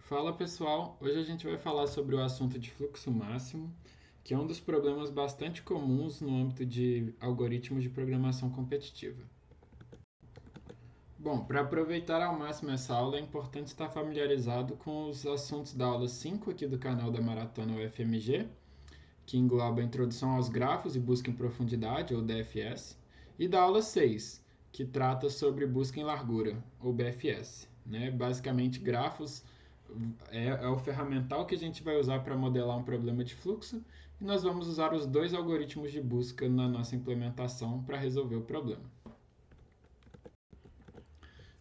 Fala pessoal, hoje a gente vai falar sobre o assunto de fluxo máximo, que é um dos problemas bastante comuns no âmbito de algoritmos de programação competitiva. Bom, para aproveitar ao máximo essa aula é importante estar familiarizado com os assuntos da aula 5 aqui do canal da Maratona UFMG, que engloba a introdução aos grafos e busca em profundidade, ou DFS, e da aula 6, que trata sobre busca em largura, ou BFS. Basicamente, grafos é o ferramental que a gente vai usar para modelar um problema de fluxo e nós vamos usar os dois algoritmos de busca na nossa implementação para resolver o problema.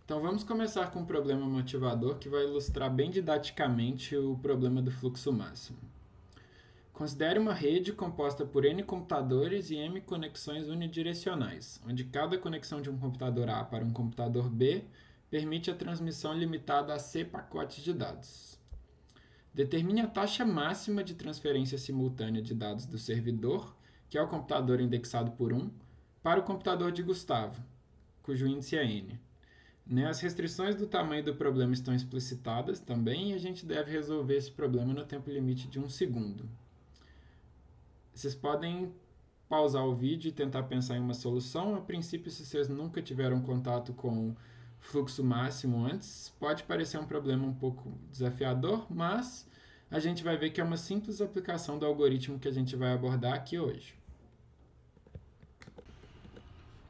Então vamos começar com um problema motivador que vai ilustrar bem didaticamente o problema do fluxo máximo. Considere uma rede composta por N computadores e M conexões unidirecionais, onde cada conexão de um computador A para um computador B permite a transmissão limitada a C pacotes de dados. Determine a taxa máxima de transferência simultânea de dados do servidor, que é o computador indexado por 1, para o computador de Gustavo, cujo índice é N. As restrições do tamanho do problema estão explicitadas também e a gente deve resolver esse problema no tempo limite de 1 segundo. Vocês podem pausar o vídeo e tentar pensar em uma solução. A princípio, se vocês nunca tiveram contato com fluxo máximo antes, pode parecer um problema um pouco desafiador, mas a gente vai ver que é uma simples aplicação do algoritmo que a gente vai abordar aqui hoje.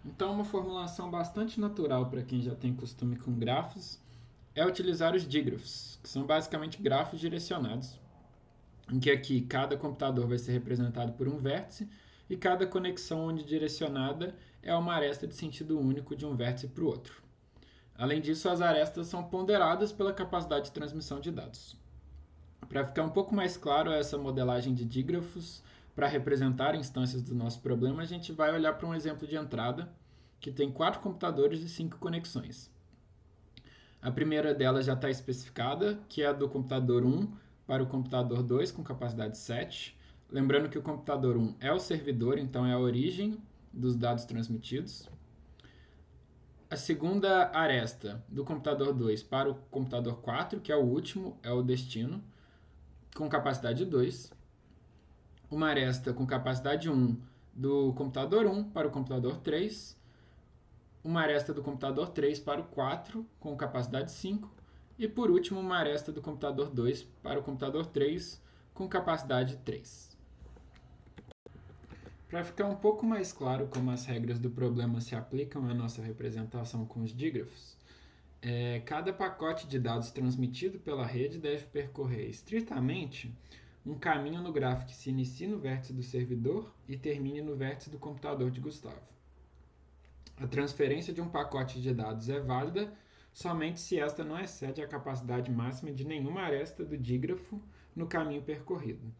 Então, uma formulação bastante natural para quem já tem costume com grafos é utilizar os dígrafos, que são basicamente grafos direcionados, em que aqui cada computador vai ser representado por um vértice e cada conexão unidirecionada é uma aresta de sentido único de um vértice para o outro. Além disso, as arestas são ponderadas pela capacidade de transmissão de dados. Para ficar um pouco mais claro essa modelagem de dígrafos, para representar instâncias do nosso problema, a gente vai olhar para um exemplo de entrada que tem 4 computadores e 5 conexões. A primeira delas já está especificada, que é a do computador 1 para o computador 2 com capacidade 7. Lembrando que o computador 1 é o servidor, então é a origem dos dados transmitidos. A segunda aresta do computador 2 para o computador 4, que é o último, é o destino, com capacidade 2. Uma aresta com capacidade 1 do computador 1 para o computador 3. Uma aresta do computador 3 para o 4, com capacidade 5. E por último, uma aresta do computador 2 para o computador 3, com capacidade 3. Para ficar um pouco mais claro como as regras do problema se aplicam à nossa representação com os dígrafos, cada pacote de dados transmitido pela rede deve percorrer estritamente um caminho no grafo que se inicie no vértice do servidor e termine no vértice do computador de Gustavo. A transferência de um pacote de dados é válida somente se esta não excede a capacidade máxima de nenhuma aresta do dígrafo no caminho percorrido.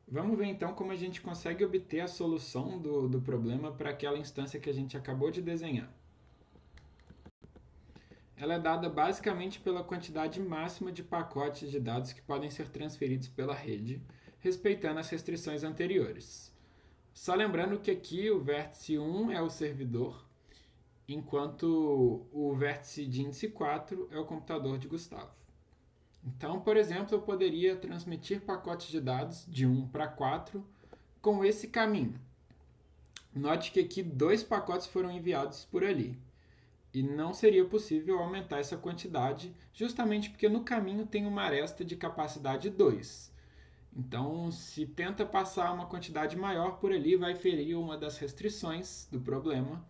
Vamos ver então como a gente consegue obter a solução do problema para aquela instância que a gente acabou de desenhar. Ela é dada basicamente pela quantidade máxima de pacotes de dados que podem ser transferidos pela rede, respeitando as restrições anteriores. Só lembrando que aqui o vértice 1 é o servidor, enquanto o vértice de índice 4 é o computador de Gustavo. Então, por exemplo, eu poderia transmitir pacotes de dados de 1 para 4 com esse caminho. Note que aqui 2 pacotes foram enviados por ali. E não seria possível aumentar essa quantidade, justamente porque no caminho tem uma aresta de capacidade 2. Então, se tenta passar uma quantidade maior por ali, vai ferir uma das restrições do problema,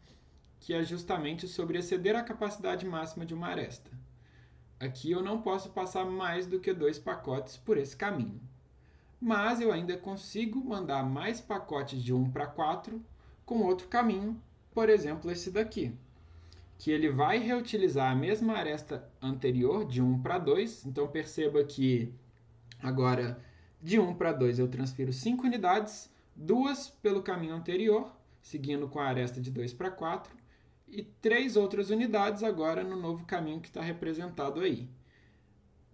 que é justamente sobre exceder a capacidade máxima de uma aresta. Aqui eu não posso passar mais do que 2 pacotes por esse caminho. Mas eu ainda consigo mandar mais pacotes de 1 para 4 com outro caminho, por exemplo esse daqui, que ele vai reutilizar a mesma aresta anterior de 1 para 2. Então perceba que agora de 1 para 2 eu transfiro 5 unidades, 2 pelo caminho anterior, seguindo com a aresta de 2 para 4, e 3 outras unidades agora no novo caminho que está representado aí.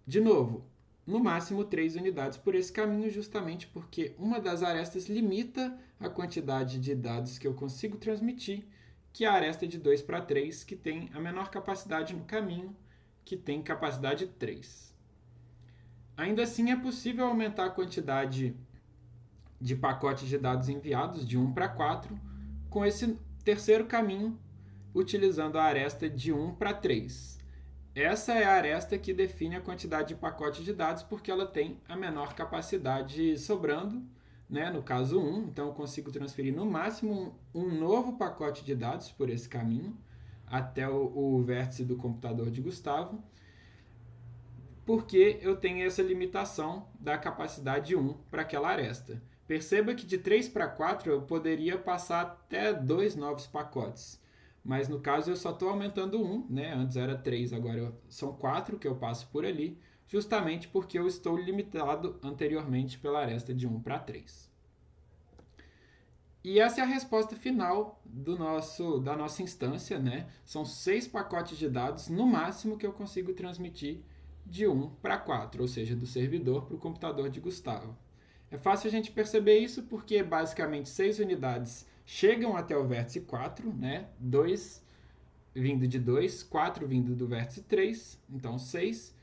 De novo, no máximo 3 unidades por esse caminho, justamente porque uma das arestas limita a quantidade de dados que eu consigo transmitir, que é a aresta de 2 para 3, que tem a menor capacidade no caminho, que tem capacidade 3. Ainda assim, é possível aumentar a quantidade de pacotes de dados enviados de 1 para 4 com esse terceiro caminho, utilizando a aresta de 1 para 3. Essa é a aresta que define a quantidade de pacotes de dados porque ela tem a menor capacidade sobrando, né? No caso 1, então eu consigo transferir no máximo um novo pacote de dados por esse caminho até o vértice do computador de Gustavo, porque eu tenho essa limitação da capacidade 1 para aquela aresta. Perceba que de 3 para 4 eu poderia passar até 2 novos pacotes. Mas no caso eu só estou aumentando 1, né? Antes era 3, agora são 4 que eu passo por ali, justamente porque eu estou limitado anteriormente pela aresta de 1 para 3. E essa é a resposta final da nossa instância, né? São 6 pacotes de dados no máximo que eu consigo transmitir de 1 para 4, ou seja, do servidor para o computador de Gustavo. É fácil a gente perceber isso porque basicamente 6 unidades chegam até o vértice 4, né? 2 vindo de 2, 4 vindo do vértice 3, então 6,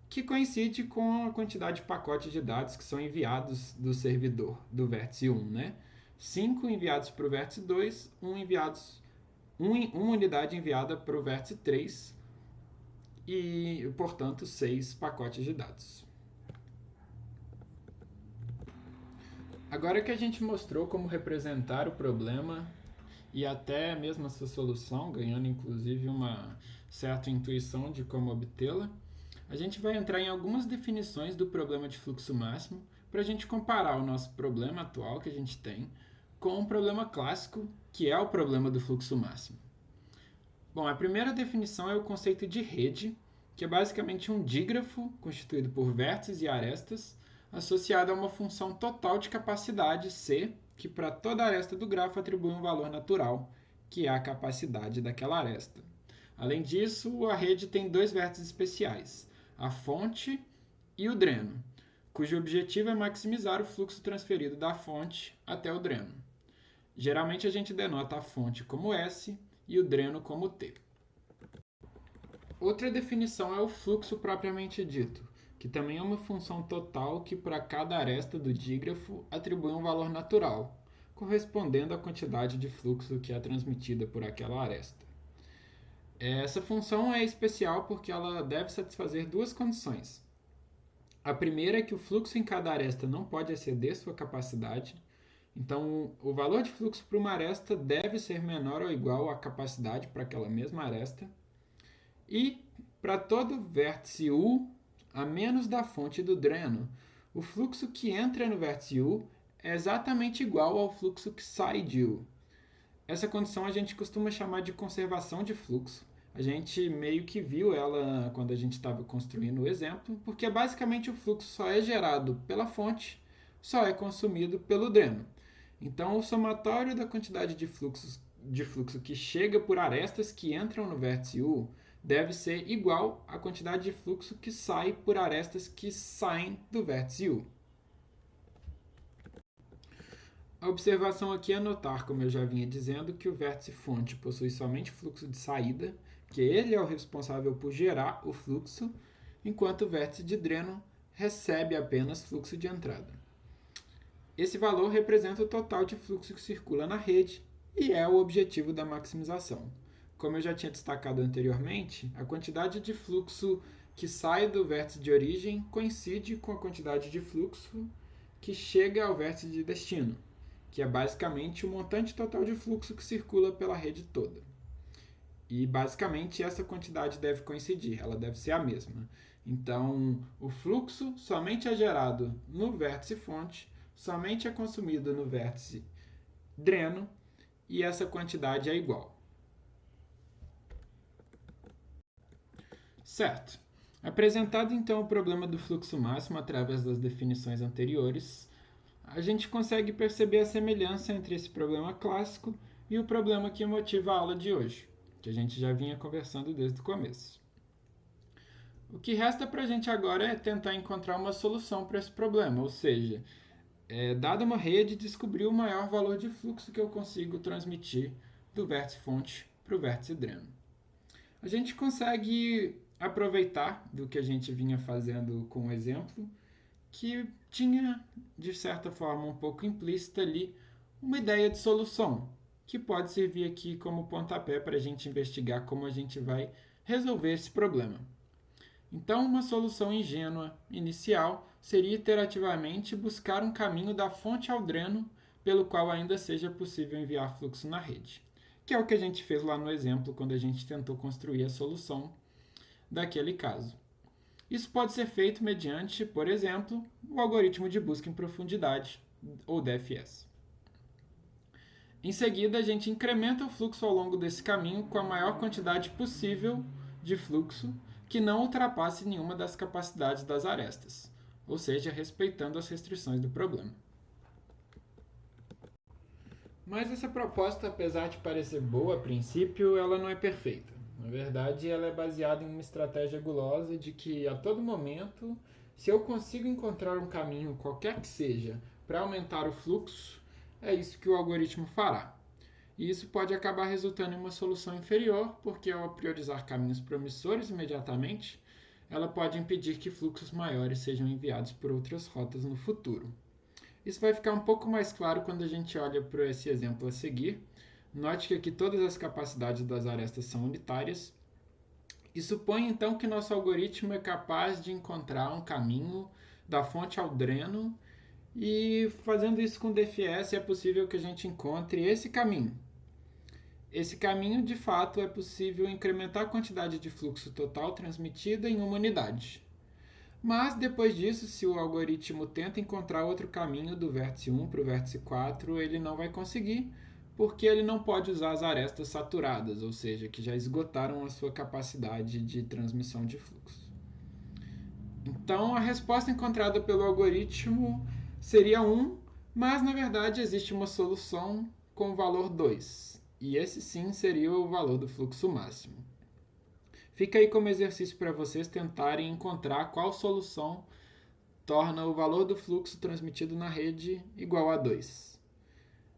que coincide com a quantidade de pacotes de dados que são enviados do servidor do vértice 1, né? 5 enviados para o vértice 2, uma unidade enviada para o vértice 3 e, portanto, 6 pacotes de dados. Agora que a gente mostrou como representar o problema e até mesmo a sua solução, ganhando inclusive uma certa intuição de como obtê-la, a gente vai entrar em algumas definições do problema de fluxo máximo para a gente comparar o nosso problema atual que a gente tem com um problema clássico, que é o problema do fluxo máximo. Bom, a primeira definição é o conceito de rede, que é basicamente um dígrafo constituído por vértices e arestas, associado a uma função total de capacidade C, que para toda aresta do grafo atribui um valor natural, que é a capacidade daquela aresta. Além disso, a rede tem 2 vértices especiais, a fonte e o dreno, cujo objetivo é maximizar o fluxo transferido da fonte até o dreno. Geralmente a gente denota a fonte como S e o dreno como T. Outra definição é o fluxo propriamente dito, que também é uma função total que para cada aresta do dígrafo atribui um valor natural, correspondendo à quantidade de fluxo que é transmitida por aquela aresta. Essa função é especial porque ela deve satisfazer 2 condições. A primeira é que o fluxo em cada aresta não pode exceder sua capacidade, então o valor de fluxo para uma aresta deve ser menor ou igual à capacidade para aquela mesma aresta. E para todo vértice U, a menos da fonte do dreno, o fluxo que entra no vértice U é exatamente igual ao fluxo que sai de U. Essa condição a gente costuma chamar de conservação de fluxo. A gente meio que viu ela quando a gente estava construindo o exemplo, porque basicamente o fluxo só é gerado pela fonte, só é consumido pelo dreno. Então, o somatório da quantidade de fluxo que chega por arestas que entram no vértice U deve ser igual à quantidade de fluxo que sai por arestas que saem do vértice U. A observação aqui é notar, como eu já vinha dizendo, que o vértice fonte possui somente fluxo de saída, que ele é o responsável por gerar o fluxo, enquanto o vértice de dreno recebe apenas fluxo de entrada. Esse valor representa o total de fluxo que circula na rede e é o objetivo da maximização. Como eu já tinha destacado anteriormente, a quantidade de fluxo que sai do vértice de origem coincide com a quantidade de fluxo que chega ao vértice de destino, que é basicamente o montante total de fluxo que circula pela rede toda. E basicamente essa quantidade deve coincidir, ela deve ser a mesma. Então, o fluxo somente é gerado no vértice fonte, somente é consumido no vértice dreno, e essa quantidade é igual. Certo. Apresentado então o problema do fluxo máximo através das definições anteriores, a gente consegue perceber a semelhança entre esse problema clássico e o problema que motiva a aula de hoje, que a gente já vinha conversando desde o começo. O que resta para a gente agora é tentar encontrar uma solução para esse problema, ou seja, dada uma rede, descobrir o maior valor de fluxo que eu consigo transmitir do vértice fonte para o vértice dreno. A gente consegue aproveitar do que a gente vinha fazendo com o exemplo, que tinha, de certa forma, um pouco implícita ali, uma ideia de solução, que pode servir aqui como pontapé para a gente investigar como a gente vai resolver esse problema. Então, uma solução ingênua inicial seria iterativamente buscar um caminho da fonte ao dreno pelo qual ainda seja possível enviar fluxo na rede, que é o que a gente fez lá no exemplo quando a gente tentou construir a solução daquele caso. Isso pode ser feito mediante, por exemplo, o algoritmo de busca em profundidade, ou DFS. Em seguida, a gente incrementa o fluxo ao longo desse caminho com a maior quantidade possível de fluxo que não ultrapasse nenhuma das capacidades das arestas, ou seja, respeitando as restrições do problema. Mas essa proposta, apesar de parecer boa a princípio, ela não é perfeita. Na verdade, ela é baseada em uma estratégia gulosa de que, a todo momento, se eu consigo encontrar um caminho, qualquer que seja, para aumentar o fluxo, é isso que o algoritmo fará. E isso pode acabar resultando em uma solução inferior, porque ao priorizar caminhos promissores imediatamente, ela pode impedir que fluxos maiores sejam enviados por outras rotas no futuro. Isso vai ficar um pouco mais claro quando a gente olha para esse exemplo a seguir. Note que aqui todas as capacidades das arestas são unitárias. E supõe então que nosso algoritmo é capaz de encontrar um caminho da fonte ao dreno, e fazendo isso com DFS é possível que a gente encontre esse caminho. Esse caminho, de fato, é possível incrementar a quantidade de fluxo total transmitida em uma unidade. Mas, depois disso, se o algoritmo tenta encontrar outro caminho do vértice 1 para o vértice 4, ele não vai conseguir, porque ele não pode usar as arestas saturadas, ou seja, que já esgotaram a sua capacidade de transmissão de fluxo. Então, a resposta encontrada pelo algoritmo seria 1, mas, na verdade, existe uma solução com o valor 2, e esse sim seria o valor do fluxo máximo. Fica aí como exercício para vocês tentarem encontrar qual solução torna o valor do fluxo transmitido na rede igual a 2.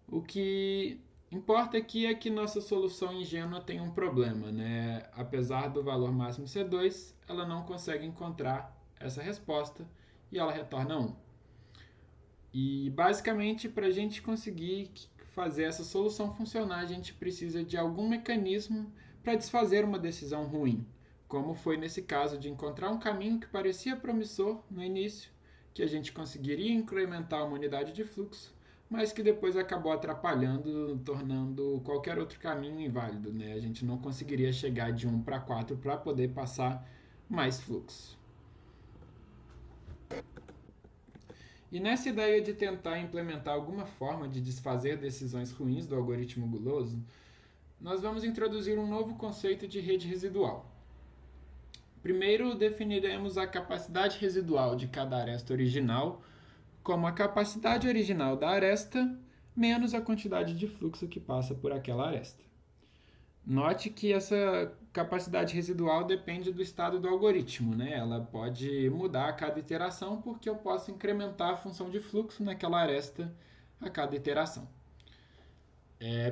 O que importa aqui é que nossa solução ingênua tem um problema, né? Apesar do valor máximo ser 2, ela não consegue encontrar essa resposta e ela retorna 1. E basicamente, para a gente conseguir fazer essa solução funcionar, a gente precisa de algum mecanismo para desfazer uma decisão ruim, como foi nesse caso de encontrar um caminho que parecia promissor no início, que a gente conseguiria incrementar uma unidade de fluxo, mas que depois acabou atrapalhando, tornando qualquer outro caminho inválido, né? A gente não conseguiria chegar de 1 para 4 para poder passar mais fluxo. E nessa ideia de tentar implementar alguma forma de desfazer decisões ruins do algoritmo guloso, nós vamos introduzir um novo conceito de rede residual. Primeiro, definiremos a capacidade residual de cada aresta original como a capacidade original da aresta menos a quantidade de fluxo que passa por aquela aresta. Note que essa capacidade residual depende do estado do algoritmo, né? Ela pode mudar a cada iteração porque eu posso incrementar a função de fluxo naquela aresta a cada iteração.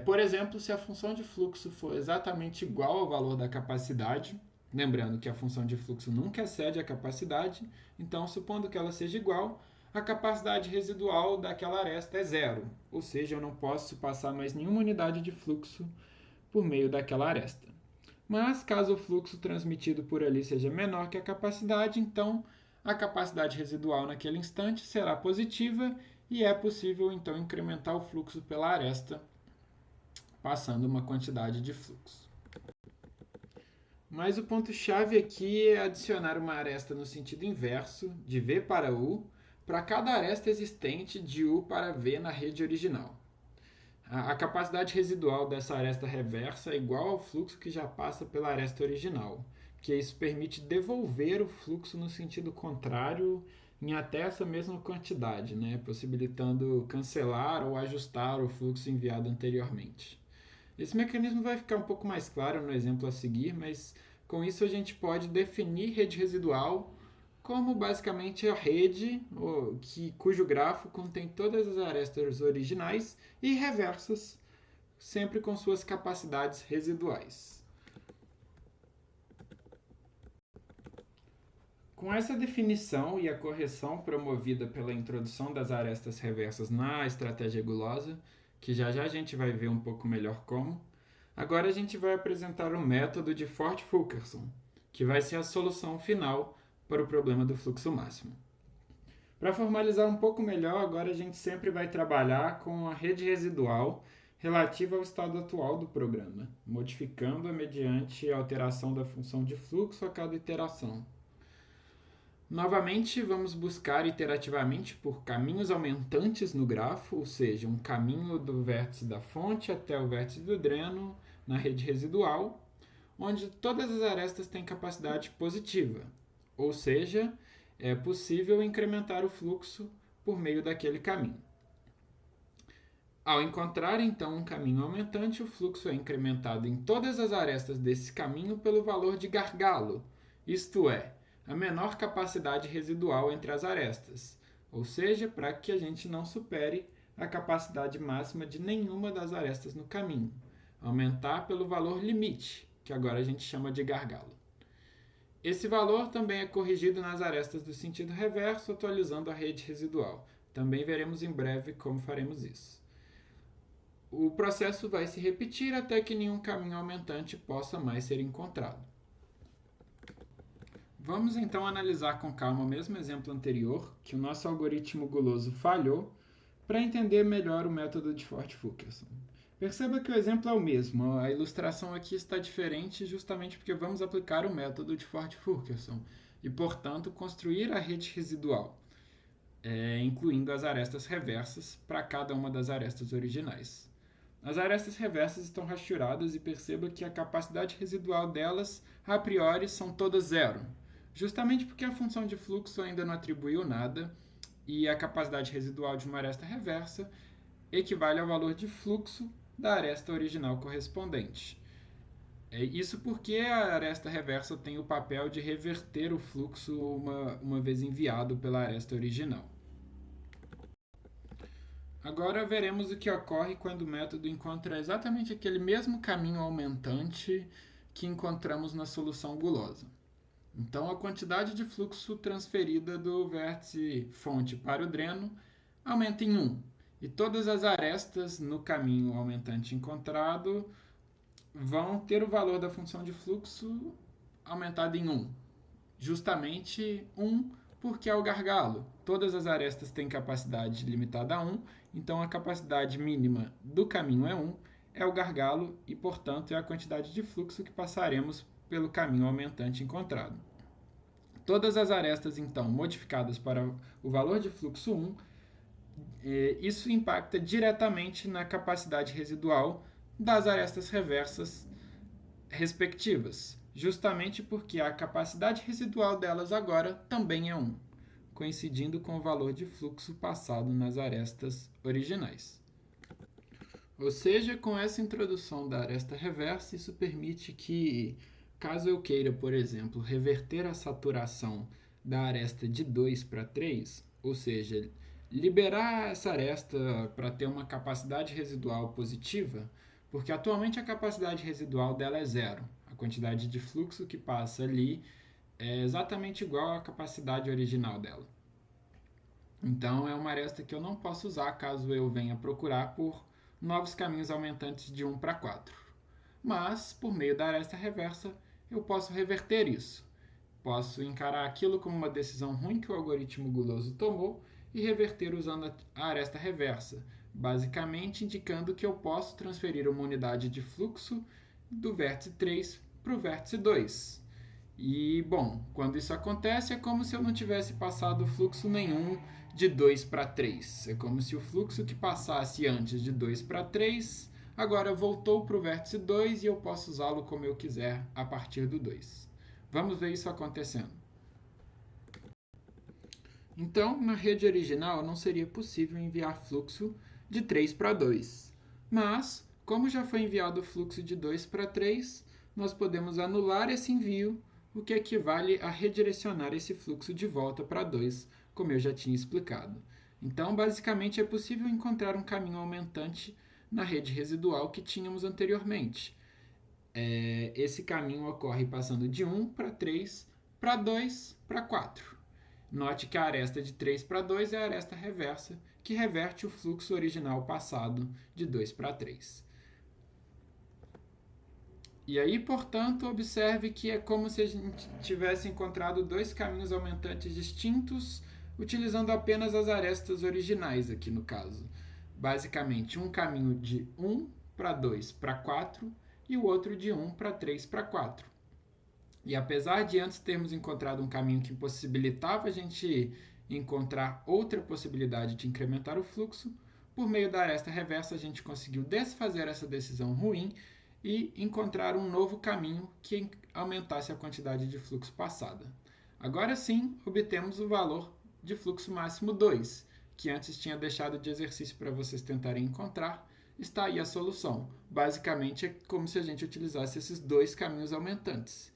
Por exemplo, se a função de fluxo for exatamente igual ao valor da capacidade, lembrando que a função de fluxo nunca excede a capacidade, então, supondo que ela seja igual, a capacidade residual daquela aresta é 0, ou seja, eu não posso passar mais nenhuma unidade de fluxo por meio daquela aresta. Mas, caso o fluxo transmitido por ali seja menor que a capacidade, então a capacidade residual naquele instante será positiva e é possível então incrementar o fluxo pela aresta, passando uma quantidade de fluxo. Mas o ponto-chave aqui é adicionar uma aresta no sentido inverso, de V para U, para cada aresta existente de U para V na rede original. A capacidade residual dessa aresta reversa é igual ao fluxo que já passa pela aresta original, que isso permite devolver o fluxo no sentido contrário em até essa mesma quantidade, né? Possibilitando cancelar ou ajustar o fluxo enviado anteriormente. Esse mecanismo vai ficar um pouco mais claro no exemplo a seguir, mas com isso a gente pode definir rede residual como basicamente a rede cujo grafo contém todas as arestas originais e reversas, sempre com suas capacidades residuais. Com essa definição e a correção promovida pela introdução das arestas reversas na estratégia gulosa, que já já a gente vai ver um pouco melhor como, agora a gente vai apresentar o método de Ford-Fulkerson, que vai ser a solução final para o problema do fluxo máximo. Para formalizar um pouco melhor, agora a gente sempre vai trabalhar com a rede residual relativa ao estado atual do programa, modificando-a mediante a alteração da função de fluxo a cada iteração. Novamente, vamos buscar iterativamente por caminhos aumentantes no grafo, ou seja, um caminho do vértice da fonte até o vértice do dreno na rede residual, onde todas as arestas têm capacidade positiva, ou seja, é possível incrementar o fluxo por meio daquele caminho. Ao encontrar então um caminho aumentante, o fluxo é incrementado em todas as arestas desse caminho pelo valor de gargalo, isto é, a menor capacidade residual entre as arestas, ou seja, para que a gente não supere a capacidade máxima de nenhuma das arestas no caminho, aumentar pelo valor limite, que agora a gente chama de gargalo. Esse valor também é corrigido nas arestas do sentido reverso, atualizando a rede residual. Também veremos em breve como faremos isso. O processo vai se repetir até que nenhum caminho aumentante possa mais ser encontrado. Vamos então analisar com calma o mesmo exemplo anterior, que o nosso algoritmo guloso falhou, para entender melhor o método de Ford-Fulkerson. Perceba que o exemplo é o mesmo, a ilustração aqui está diferente justamente porque vamos aplicar o método de Ford-Fulkerson e, portanto, construir a rede residual, incluindo as arestas reversas para cada uma das arestas originais. As arestas reversas estão rastreadas e perceba que a capacidade residual delas, a priori, são todas zero, justamente porque a função de fluxo ainda não atribuiu nada e a capacidade residual de uma aresta reversa equivale ao valor de fluxo da aresta original correspondente. Isso porque a aresta reversa tem o papel de reverter o fluxo uma vez enviado pela aresta original. Agora veremos o que ocorre quando o método encontra exatamente aquele mesmo caminho aumentante que encontramos na solução gulosa. Então, a quantidade de fluxo transferida do vértice fonte para o dreno aumenta em 1, e todas as arestas no caminho aumentante encontrado vão ter o valor da função de fluxo aumentado em 1. Justamente 1 porque é o gargalo. Todas as arestas têm capacidade limitada a 1, então a capacidade mínima do caminho é 1, é o gargalo e, portanto, é a quantidade de fluxo que passaremos pelo caminho aumentante encontrado. Todas as arestas, então, modificadas para o valor de fluxo 1, isso impacta diretamente na capacidade residual das arestas reversas respectivas, justamente porque a capacidade residual delas agora também é 1, coincidindo com o valor de fluxo passado nas arestas originais. Ou seja, com essa introdução da aresta reversa, isso permite que, caso eu queira, por exemplo, reverter a saturação da aresta de 2 para 3, ou seja, liberar essa aresta para ter uma capacidade residual positiva, porque atualmente a capacidade residual dela é zero. A quantidade de fluxo que passa ali é exatamente igual à capacidade original dela. Então, é uma aresta que eu não posso usar caso eu venha procurar por novos caminhos aumentantes de 1 para 4. Mas, por meio da aresta reversa, eu posso reverter isso. Posso encarar aquilo como uma decisão ruim que o algoritmo guloso tomou e reverter usando a aresta reversa, basicamente indicando que eu posso transferir uma unidade de fluxo do vértice 3 para o vértice 2. E, bom, quando isso acontece é como se eu não tivesse passado fluxo nenhum de 2 para 3. É como se o fluxo que passasse antes de 2 para 3 agora voltou para o vértice 2 e eu posso usá-lo como eu quiser a partir do 2. Vamos ver isso acontecendo. Então, na rede original não seria possível enviar fluxo de 3 para 2. Mas, como já foi enviado o fluxo de 2 para 3, nós podemos anular esse envio, o que equivale a redirecionar esse fluxo de volta para 2, como eu já tinha explicado. Então, basicamente, é possível encontrar um caminho aumentante na rede residual que tínhamos anteriormente. Esse caminho ocorre passando de 1 para 3 para 2 para 4. Note que a aresta de 3 para 2 é a aresta reversa, que reverte o fluxo original passado de 2 para 3. E aí, portanto, observe que é como se a gente tivesse encontrado dois caminhos aumentantes distintos, utilizando apenas as arestas originais aqui no caso. Basicamente, um caminho de 1 para 2 para 4 e o outro de 1 para 3 para 4. E apesar de antes termos encontrado um caminho que possibilitava a gente encontrar outra possibilidade de incrementar o fluxo, por meio da aresta reversa a gente conseguiu desfazer essa decisão ruim e encontrar um novo caminho que aumentasse a quantidade de fluxo passada. Agora sim, obtemos o valor de fluxo máximo 2, que antes tinha deixado de exercício para vocês tentarem encontrar. Está aí a solução. Basicamente é como se a gente utilizasse esses dois caminhos aumentantes.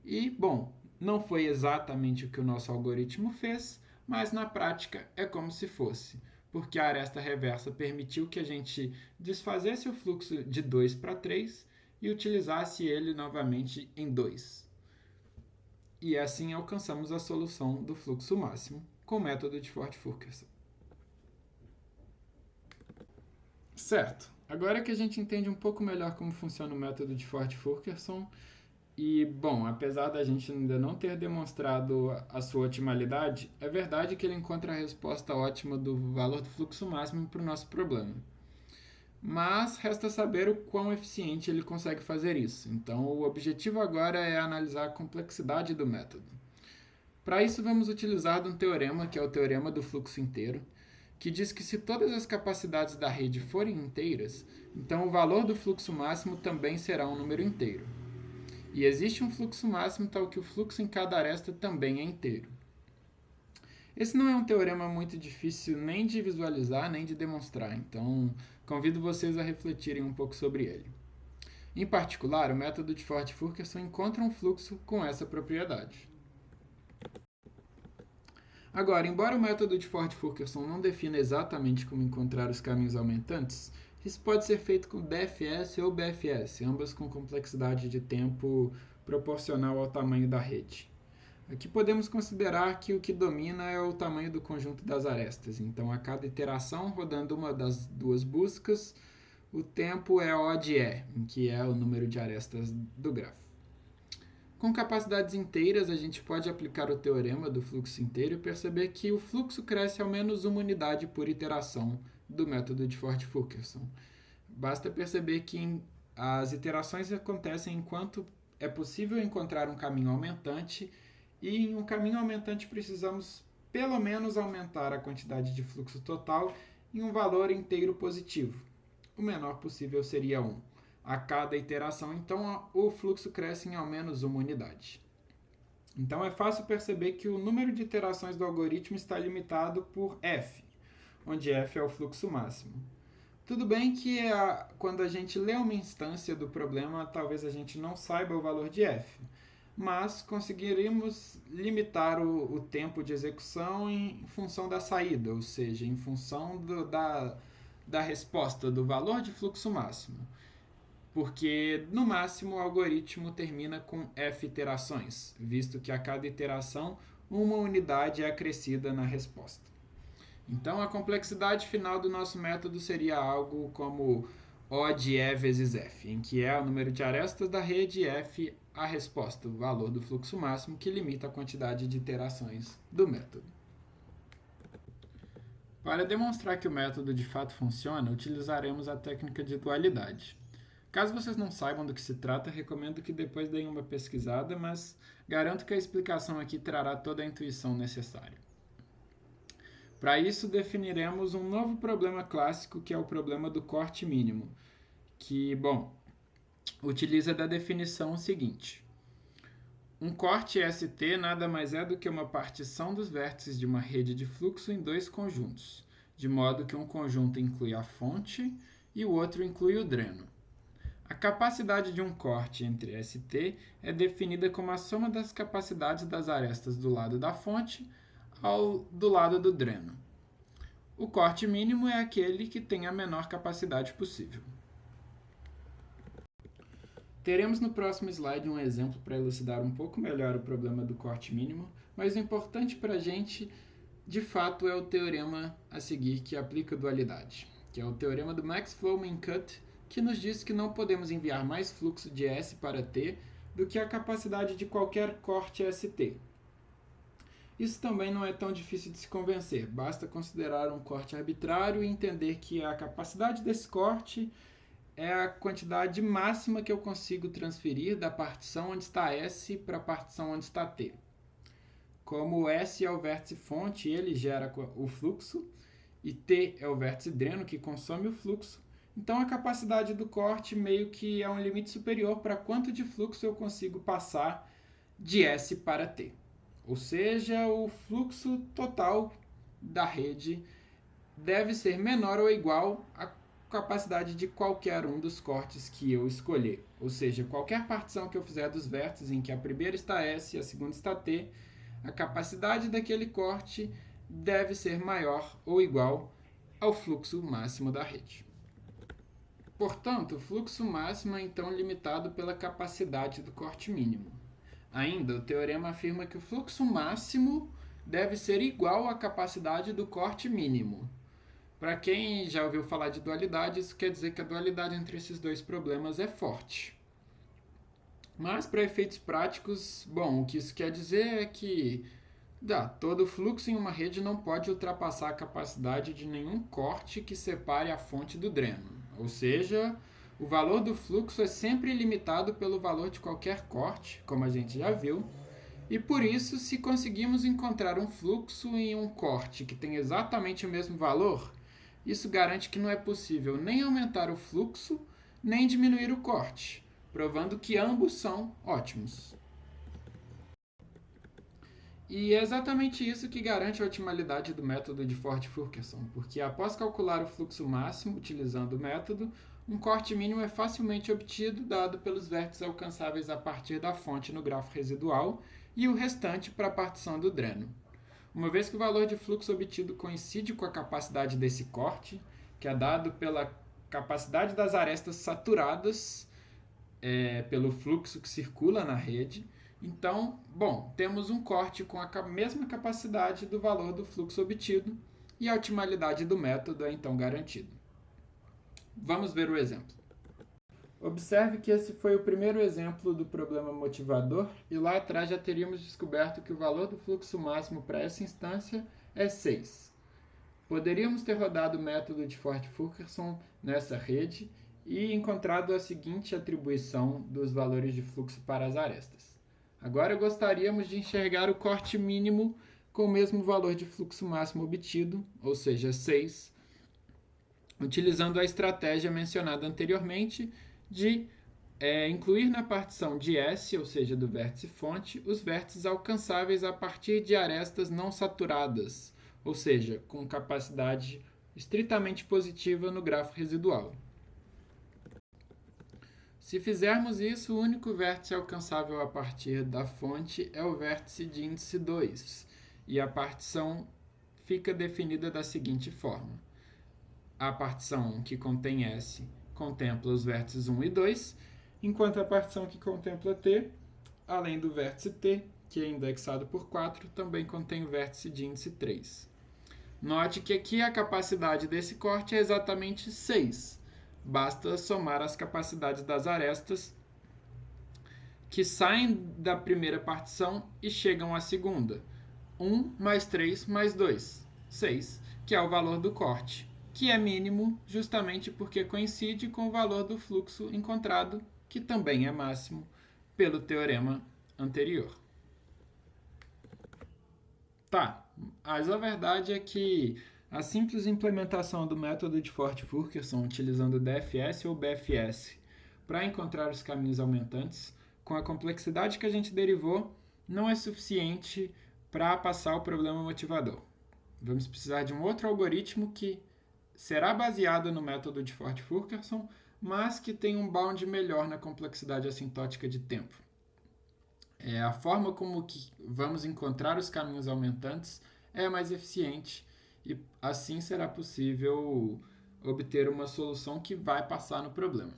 E, bom, não foi exatamente o que o nosso algoritmo fez, mas na prática é como se fosse, porque a aresta reversa permitiu que a gente desfazesse o fluxo de 2 para 3 e utilizasse ele novamente em 2. E assim alcançamos a solução do fluxo máximo com o método de Ford-Fulkerson. Certo, agora que a gente entende um pouco melhor como funciona o método de Ford-Fulkerson, e, bom, apesar da gente ainda não ter demonstrado a sua otimalidade, é verdade que ele encontra a resposta ótima do valor do fluxo máximo para o nosso problema. Mas resta saber o quão eficiente ele consegue fazer isso. Então, o objetivo agora é analisar a complexidade do método. Para isso, vamos utilizar um teorema, que é o teorema do fluxo inteiro, que diz que se todas as capacidades da rede forem inteiras, então o valor do fluxo máximo também será um número inteiro. E existe um fluxo máximo tal que o fluxo em cada aresta também é inteiro. Esse não é um teorema muito difícil nem de visualizar, nem de demonstrar, então convido vocês a refletirem um pouco sobre ele. Em particular, o método de Ford-Fulkerson encontra um fluxo com essa propriedade. Agora, embora o método de Ford-Fulkerson não defina exatamente como encontrar os caminhos aumentantes, isso pode ser feito com DFS ou BFS, ambas com complexidade de tempo proporcional ao tamanho da rede. Aqui podemos considerar que o que domina é o tamanho do conjunto das arestas. Então, a cada iteração, rodando uma das duas buscas, o tempo é O de E, que é o número de arestas do grafo. Com capacidades inteiras, a gente pode aplicar o teorema do fluxo inteiro e perceber que o fluxo cresce ao menos uma unidade por iteração do método de Ford-Fulkerson. Basta perceber que as iterações acontecem enquanto é possível encontrar um caminho aumentante, e em um caminho aumentante precisamos pelo menos aumentar a quantidade de fluxo total em um valor inteiro positivo. O menor possível seria 1. A cada iteração, então, o fluxo cresce em ao menos uma unidade. Então, é fácil perceber que o número de iterações do algoritmo está limitado por f, onde f é o fluxo máximo. Tudo bem que quando a gente lê uma instância do problema, talvez a gente não saiba o valor de f, mas conseguiríamos limitar o tempo de execução em função da saída, ou seja, em função da resposta, do valor de fluxo máximo. Porque, no máximo, o algoritmo termina com f iterações, visto que a cada iteração, uma unidade é acrescida na resposta. Então, a complexidade final do nosso método seria algo como O de E vezes F, em que E o número de arestas da rede e F a resposta, o valor do fluxo máximo, que limita a quantidade de iterações do método. Para demonstrar que o método de fato funciona, utilizaremos a técnica de dualidade. Caso vocês não saibam do que se trata, recomendo que depois deem uma pesquisada, mas garanto que a explicação aqui trará toda a intuição necessária. Para isso, definiremos um novo problema clássico, que é o problema do corte mínimo, que, bom, utiliza da definição seguinte. Um corte ST nada mais é do que uma partição dos vértices de uma rede de fluxo em dois conjuntos, de modo que um conjunto inclui a fonte e o outro inclui o dreno. A capacidade de um corte entre ST é definida como a soma das capacidades das arestas do lado da fonte do lado do dreno. O corte mínimo é aquele que tem a menor capacidade possível. Teremos no próximo slide um exemplo para elucidar um pouco melhor o problema do corte mínimo, mas o importante para a gente, de fato, é o teorema a seguir que aplica a dualidade, que é o teorema do Max-Flow-Minkut, que nos diz que não podemos enviar mais fluxo de S para T do que a capacidade de qualquer corte ST. Isso também não é tão difícil de se convencer, basta considerar um corte arbitrário e entender que a capacidade desse corte é a quantidade máxima que eu consigo transferir da partição onde está S para a partição onde está T. Como S é o vértice fonte, ele gera o fluxo, e T é o vértice dreno que consome o fluxo, então a capacidade do corte meio que é um limite superior para quanto de fluxo eu consigo passar de S para T. Ou seja, o fluxo total da rede deve ser menor ou igual à capacidade de qualquer um dos cortes que eu escolher. Ou seja, qualquer partição que eu fizer dos vértices em que a primeira está S e a segunda está T, a capacidade daquele corte deve ser maior ou igual ao fluxo máximo da rede. Portanto, o fluxo máximo é então limitado pela capacidade do corte mínimo. Ainda, o teorema afirma que o fluxo máximo deve ser igual à capacidade do corte mínimo. Para quem já ouviu falar de dualidade, isso quer dizer que a dualidade entre esses dois problemas é forte. Mas, para efeitos práticos, bom, o que isso quer dizer é que todo fluxo em uma rede não pode ultrapassar a capacidade de nenhum corte que separe a fonte do dreno. Ou seja, o valor do fluxo é sempre limitado pelo valor de qualquer corte, como a gente já viu, e por isso, se conseguimos encontrar um fluxo em um corte que tem exatamente o mesmo valor, isso garante que não é possível nem aumentar o fluxo, nem diminuir o corte, provando que ambos são ótimos. E é exatamente isso que garante a otimalidade do método de Ford-Fulkerson, porque após calcular o fluxo máximo utilizando o método, um corte mínimo é facilmente obtido dado pelos vértices alcançáveis a partir da fonte no grafo residual e o restante para a partição do dreno. Uma vez que o valor de fluxo obtido coincide com a capacidade desse corte, que é dado pela capacidade das arestas saturadas pelo fluxo que circula na rede, então, temos um corte com a mesma capacidade do valor do fluxo obtido e a otimalidade do método é então garantida. Vamos ver o exemplo. Observe que esse foi o primeiro exemplo do problema motivador e lá atrás já teríamos descoberto que o valor do fluxo máximo para essa instância é 6. Poderíamos ter rodado o método de Ford-Fulkerson nessa rede e encontrado a seguinte atribuição dos valores de fluxo para as arestas. Agora gostaríamos de enxergar o corte mínimo com o mesmo valor de fluxo máximo obtido, ou seja, 6, utilizando a estratégia mencionada anteriormente de incluir na partição de S, ou seja, do vértice fonte, os vértices alcançáveis a partir de arestas não saturadas, ou seja, com capacidade estritamente positiva no grafo residual. Se fizermos isso, o único vértice alcançável a partir da fonte é o vértice de índice 2, e a partição fica definida da seguinte forma. A partição que contém S contempla os vértices 1 e 2, enquanto a partição que contempla T, além do vértice T, que é indexado por 4, também contém o vértice de índice 3. Note que aqui a capacidade desse corte é exatamente 6. Basta somar as capacidades das arestas que saem da primeira partição e chegam à segunda. 1 mais 3 mais 2, 6, que é o valor do corte, que é mínimo justamente porque coincide com o valor do fluxo encontrado, que também é máximo, pelo teorema anterior. Mas a verdade é que a simples implementação do método de Ford-Fulkerson utilizando DFS ou BFS para encontrar os caminhos aumentantes, com a complexidade que a gente derivou, não é suficiente para passar o problema motivador. Vamos precisar de um outro algoritmo que será baseado no método de Ford-Fulkerson, mas que tem um bound melhor na complexidade assintótica de tempo. A forma como que vamos encontrar os caminhos aumentantes é mais eficiente e assim será possível obter uma solução que vai passar no problema.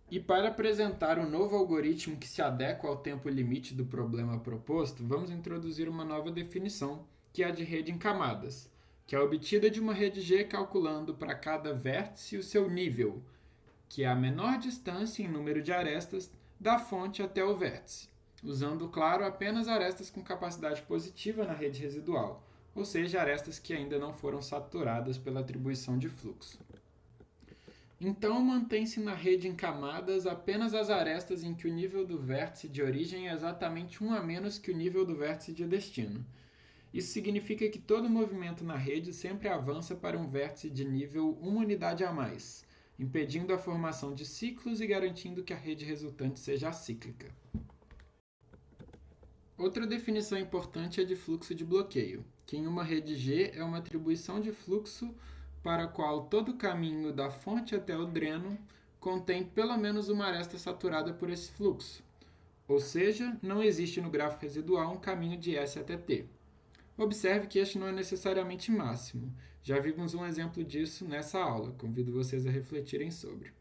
E para apresentar um novo algoritmo que se adequa ao tempo limite do problema proposto, vamos introduzir uma nova definição, que é a de rede em camadas, que é obtida de uma rede G calculando para cada vértice o seu nível, que é a menor distância em número de arestas da fonte até o vértice, usando, claro, apenas arestas com capacidade positiva na rede residual, ou seja, arestas que ainda não foram saturadas pela atribuição de fluxo. Então, mantém-se na rede em camadas apenas as arestas em que o nível do vértice de origem é exatamente 1 a menos que o nível do vértice de destino. Isso significa que todo movimento na rede sempre avança para um vértice de nível 1 unidade a mais, impedindo a formação de ciclos e garantindo que a rede resultante seja acíclica. Outra definição importante é de fluxo de bloqueio, que em uma rede G é uma atribuição de fluxo para a qual todo o caminho da fonte até o dreno contém pelo menos uma aresta saturada por esse fluxo. Ou seja, não existe no gráfico residual um caminho de S até T. Observe que este não é necessariamente máximo. Já vimos um exemplo disso nessa aula, convido vocês a refletirem sobre.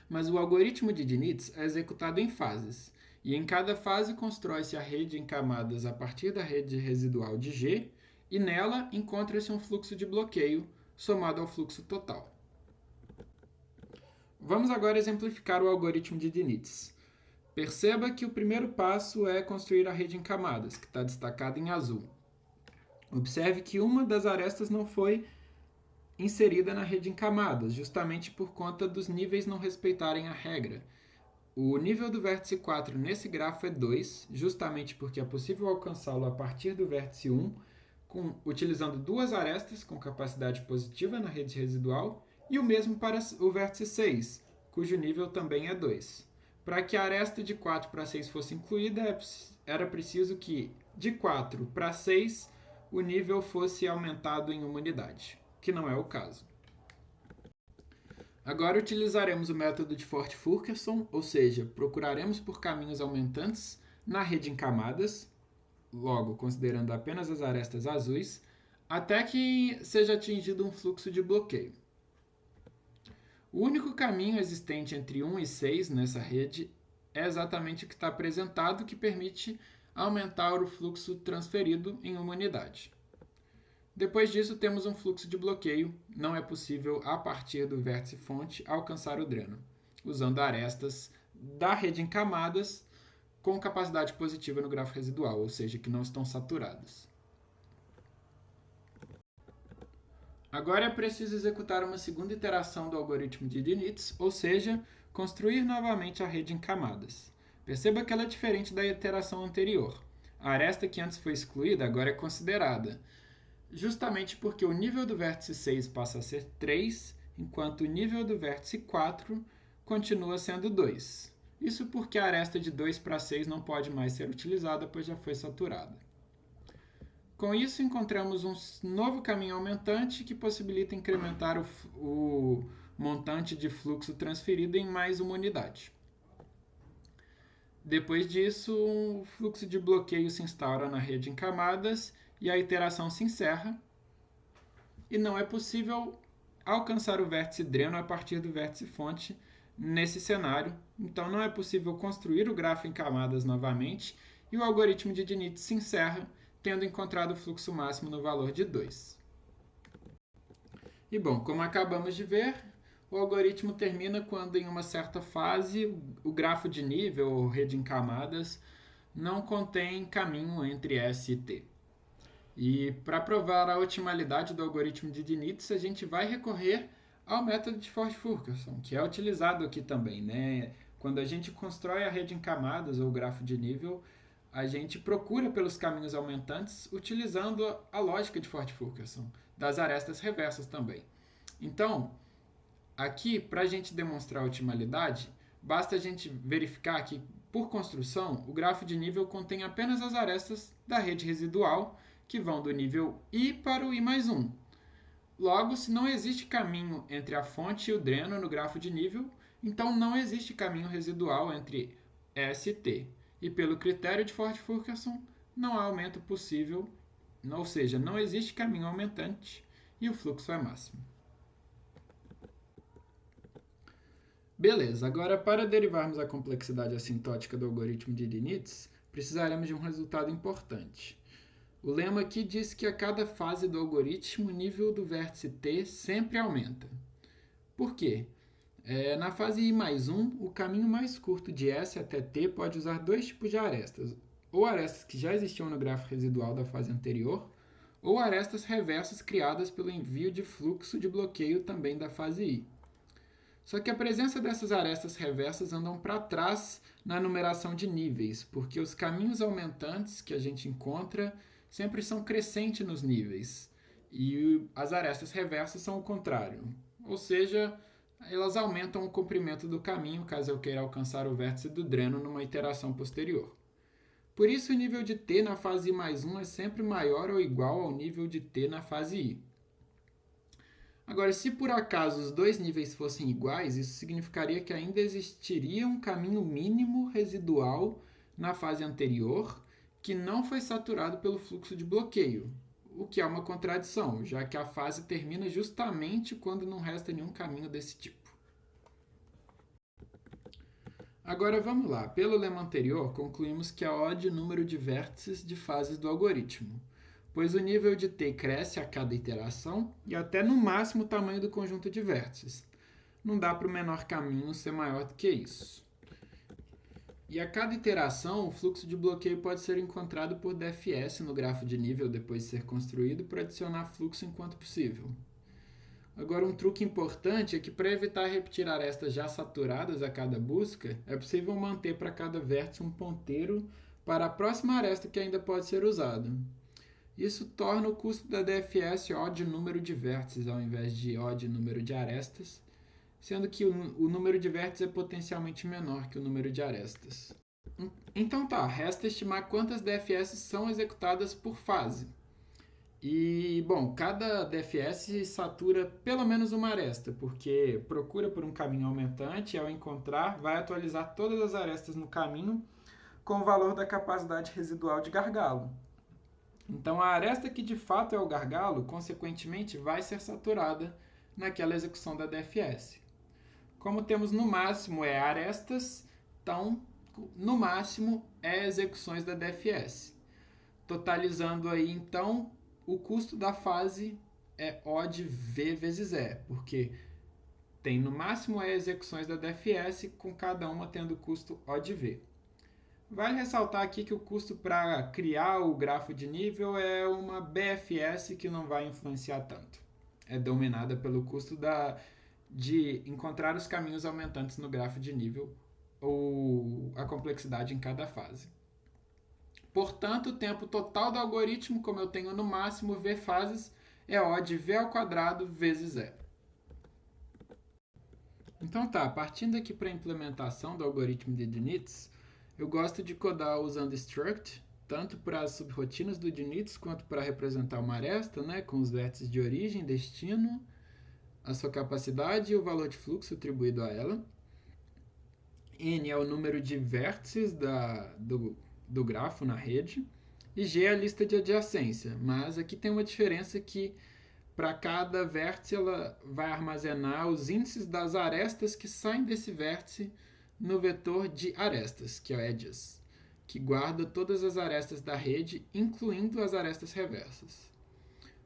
Mas o algoritmo de Diniz é executado em fases, e em cada fase constrói-se a rede em camadas a partir da rede residual de G, e nela encontra-se um fluxo de bloqueio somado ao fluxo total. Vamos agora exemplificar o algoritmo de Diniz. Perceba que o primeiro passo é construir a rede em camadas, que está destacada em azul. Observe que uma das arestas não foi inserida na rede em camadas, justamente por conta dos níveis não respeitarem a regra. O nível do vértice 4 nesse grafo é 2, justamente porque é possível alcançá-lo a partir do vértice 1, utilizando duas arestas com capacidade positiva na rede residual, e o mesmo para o vértice 6, cujo nível também é 2. Para que a aresta de 4 para 6 fosse incluída, era preciso que, de 4 para 6, o nível fosse aumentado em uma unidade, que não é o caso. Agora utilizaremos o método de Ford-Fulkerson, ou seja, procuraremos por caminhos aumentantes na rede em camadas, logo considerando apenas as arestas azuis, até que seja atingido um fluxo de bloqueio. O único caminho existente entre 1 e 6 nessa rede é exatamente o que está apresentado, que permite aumentar o fluxo transferido em uma unidade. Depois disso, temos um fluxo de bloqueio. Não é possível, a partir do vértice fonte, alcançar o dreno, usando arestas da rede em camadas com capacidade positiva no gráfico residual, ou seja, que não estão saturadas. Agora é preciso executar uma segunda iteração do algoritmo de Diniz, ou seja, construir novamente a rede em camadas. Perceba que ela é diferente da iteração anterior. A aresta que antes foi excluída agora é considerada, justamente porque o nível do vértice 6 passa a ser 3, enquanto o nível do vértice 4 continua sendo 2. Isso porque a aresta de 2 para 6 não pode mais ser utilizada, pois já foi saturada. Com isso, encontramos um novo caminho aumentante que possibilita incrementar o montante de fluxo transferido em mais uma unidade. Depois disso, o fluxo de bloqueio se instaura na rede em camadas e a iteração se encerra. E não é possível alcançar o vértice dreno a partir do vértice fonte nesse cenário. Então, não é possível construir o grafo em camadas novamente e o algoritmo de Diniz se encerra, tendo encontrado o fluxo máximo no valor de 2. E bom, como acabamos de ver, o algoritmo termina quando em uma certa fase o grafo de nível ou rede em camadas não contém caminho entre S e T. E para provar a otimalidade do algoritmo de Diniz, a gente vai recorrer ao método de Ford-Fulkerson, que é utilizado aqui também, né? Quando a gente constrói a rede em camadas ou o grafo de nível, a gente procura pelos caminhos aumentantes utilizando a lógica de Ford-Fulkerson, das arestas reversas também. Então, aqui, para a gente demonstrar a otimalidade, basta a gente verificar que, por construção, o grafo de nível contém apenas as arestas da rede residual, que vão do nível I para o I mais 1. Logo, se não existe caminho entre a fonte e o dreno no grafo de nível, então não existe caminho residual entre S e T. E pelo critério de Ford-Fulkerson, não há aumento possível, ou seja, não existe caminho aumentante e o fluxo é máximo. Beleza, agora para derivarmos a complexidade assintótica do algoritmo de Diniz, precisaremos de um resultado importante. O lema aqui diz que a cada fase do algoritmo, o nível do vértice t sempre aumenta. Por quê? Na fase i mais 1, o caminho mais curto de S até t pode usar dois tipos de arestas, ou arestas que já existiam no grafo residual da fase anterior, ou arestas reversas criadas pelo envio de fluxo de bloqueio também da fase i. Só que a presença dessas arestas reversas andam para trás na numeração de níveis, porque os caminhos aumentantes que a gente encontra sempre são crescentes nos níveis, e as arestas reversas são o contrário, ou seja, elas aumentam o comprimento do caminho caso eu queira alcançar o vértice do dreno numa iteração posterior. Por isso, o nível de t na fase i mais 1 é sempre maior ou igual ao nível de t na fase i. Agora, se por acaso os dois níveis fossem iguais, isso significaria que ainda existiria um caminho mínimo residual na fase anterior que não foi saturado pelo fluxo de bloqueio, o que é uma contradição, já que a fase termina justamente quando não resta nenhum caminho desse tipo. Agora vamos lá. Pelo lema anterior, concluímos que há odd número de vértices de fases do algoritmo, pois o nível de t cresce a cada iteração e até no máximo o tamanho do conjunto de vértices. Não dá para o menor caminho ser maior do que isso. E a cada iteração, o fluxo de bloqueio pode ser encontrado por DFS no grafo de nível depois de ser construído para adicionar fluxo enquanto possível. Agora, um truque importante é que para evitar repetir arestas já saturadas a cada busca, é possível manter para cada vértice um ponteiro para a próxima aresta que ainda pode ser usada. Isso torna o custo da DFS odd número de vértices ao invés de odd número de arestas, sendo que o número de vértices é potencialmente menor que o número de arestas. Então resta estimar quantas DFS são executadas por fase. E, bom, cada DFS satura pelo menos uma aresta, porque procura por um caminho aumentante e, ao encontrar, vai atualizar todas as arestas no caminho com o valor da capacidade residual de gargalo. Então, a aresta que de fato é o gargalo, consequentemente, vai ser saturada naquela execução da DFS. Como temos no máximo arestas, então, no máximo, execuções da DFS. Totalizando aí, então, o custo da fase é odd V vezes E, porque tem no máximo execuções da DFS, com cada uma tendo custo odd V. Vale ressaltar aqui que o custo para criar o grafo de nível é uma BFS que não vai influenciar tanto. É dominada pelo custo de encontrar os caminhos aumentantes no grafo de nível ou a complexidade em cada fase. Portanto, o tempo total do algoritmo, como eu tenho no máximo V fases, é odd V ao quadrado vezes E. Então partindo aqui para a implementação do algoritmo de Diniz, eu gosto de codar usando struct, tanto para as subrotinas do Diniz quanto para representar uma aresta, com os vértices de origem, destino, a sua capacidade e o valor de fluxo atribuído a ela. N é o número de vértices do grafo na rede, e G é a lista de adjacência, mas aqui tem uma diferença que para cada vértice ela vai armazenar os índices das arestas que saem desse vértice no vetor de arestas, que é o edges, que guarda todas as arestas da rede, incluindo as arestas reversas.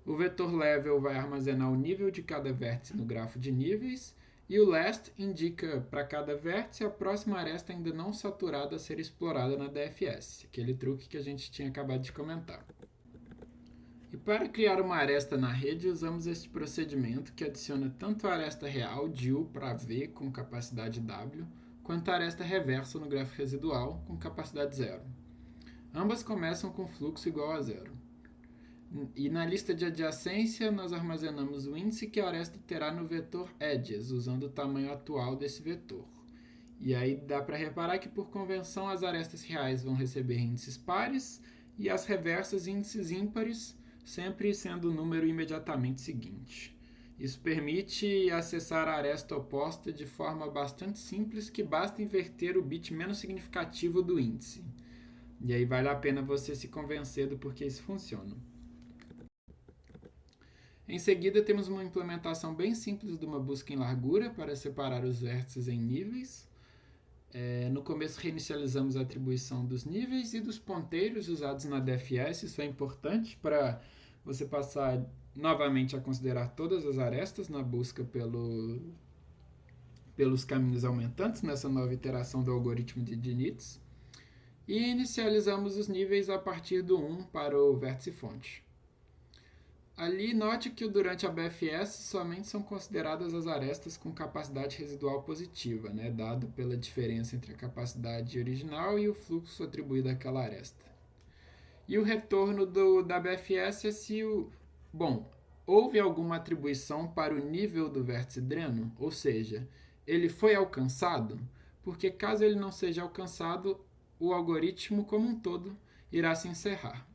O vetor level vai armazenar o nível de cada vértice no grafo de níveis, e o last indica para cada vértice a próxima aresta ainda não saturada a ser explorada na DFS, aquele truque que a gente tinha acabado de comentar. E para criar uma aresta na rede, usamos este procedimento que adiciona tanto a aresta real de U para V com capacidade W, quanto a aresta reversa no grafo residual com capacidade 0. Ambas começam com fluxo igual a 0. E na lista de adjacência, nós armazenamos o índice que a aresta terá no vetor edges, usando o tamanho atual desse vetor. E aí dá para reparar que, por convenção, as arestas reais vão receber índices pares e as reversas índices ímpares, sempre sendo o número imediatamente seguinte. Isso permite acessar a aresta oposta de forma bastante simples, que basta inverter o bit menos significativo do índice. E aí vale a pena você se convencer do porquê isso funciona. Em seguida, temos uma implementação bem simples de uma busca em largura para separar os vértices em níveis. No começo, reinicializamos a atribuição dos níveis e dos ponteiros usados na DFS. Isso é importante para você passar novamente a considerar todas as arestas na busca pelos caminhos aumentantes nessa nova iteração do algoritmo de Diniz. E inicializamos os níveis a partir do 1 para o vértice fonte. Ali, note que durante a BFS somente são consideradas as arestas com capacidade residual positiva, dado pela diferença entre a capacidade original e o fluxo atribuído àquela aresta. E o retorno da BFS é se houve alguma atribuição para o nível do vértice dreno, ou seja, ele foi alcançado, porque caso ele não seja alcançado, o algoritmo como um todo irá se encerrar.